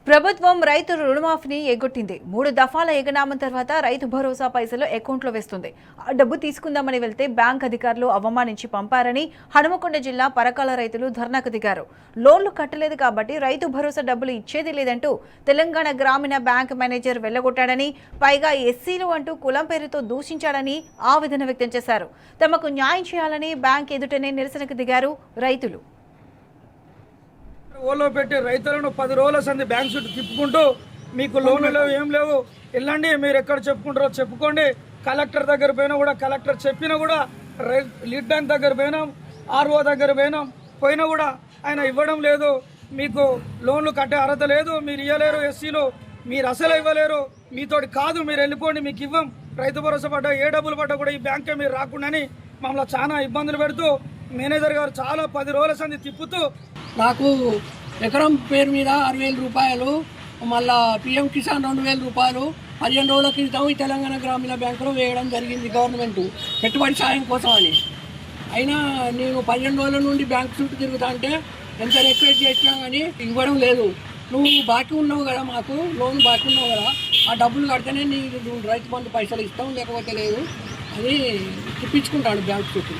ప్రభుత్వం రైతు రుణమాఫీని ఎగ్గొట్టింది. 3 దఫాల ఎగనామం తర్వాత రైతు భరోసా పైసలు అకౌంట్లో వేస్తుంది. ఆ డబ్బు తీసుకుందామని వెళ్తే బ్యాంక్ అధికారులు అవమానించి పంపారని హనుమకొండ జిల్లా పరకాల రైతులు ధర్నాకు దిగారు. లోన్లు కట్టలేదు కాబట్టి రైతు భరోసా డబ్బులు ఇచ్చేది లేదంటూ తెలంగాణ గ్రామీణ బ్యాంక్ మేనేజర్ వెళ్లగొట్టాడని, పైగా ఎస్సీలు అంటూ కులం పేరుతో దూషించాడని ఆవేదన వ్యక్తం చేశారు. తమకు న్యాయం చేయాలని బ్యాంక్ ఎదుటనే నిరసనకు దిగారు రైతులు. ఓలో పెట్టి రైతులను 10 రోజుల సంది బ్యాంక్ చుట్టూ తిప్పుకుంటూ మీకు లోన్లు లేవు ఏం లేవు వెళ్ళండి, మీరు ఎక్కడ చెప్పుకుంటారో చెప్పుకోండి. కలెక్టర్ దగ్గర పోయినా కూడా, కలెక్టర్ చెప్పినా కూడా, లీడ్ బ్యాంక్ దగ్గర పోయినాం, ఆర్ఓ దగ్గర పోయినా కూడా ఆయన ఇవ్వడం లేదు. మీకు లోన్లు కట్టే అర్హత లేదు, మీరు ఇవ్వలేరు, ఎస్సీలు మీరు అసలు ఇవ్వలేరు, మీతోటి కాదు, మీరు వెళ్ళిపోండి, మీకు ఇవ్వం. రైతు భరోసా పడ్డా ఏ డబ్బులు పడ్డా కూడా ఈ బ్యాంకే మీరు రాకుండాని మమ్మల్ని చాలా ఇబ్బందులు పెడుతూ మేనేజర్ గారు చాలా 10 రోజుల సంది తిప్పుతూ నాకు ఎకరం పేరు మీద 6,000 రూపాయలు, మళ్ళా పిఎం కిసాన్ 2,000 రూపాయలు 15 రోజుల క్రితం ఈ తెలంగాణ గ్రామీణ బ్యాంకులో వేయడం జరిగింది గవర్నమెంట్ పెట్టుబడి సాయం కోసం అని. అయినా నేను 15 రోజుల నుండి బ్యాంక్ చుట్టూ తిరుగుతా అంటే ఎంత రిక్వెస్ట్ చేసినా కానీ ఇవ్వడం లేదు. నువ్వు బాకీ ఉన్నావు కదా, మాకు లోన్ బాకీ ఉన్నావు కదా, ఆ డబ్బులు కడితేనే నీకు రైతు బంధు పైసలు ఇస్తాం, లేకపోతే లేదు అని తిప్పించుకుంటాడు బ్యాంక్ చుట్టూ.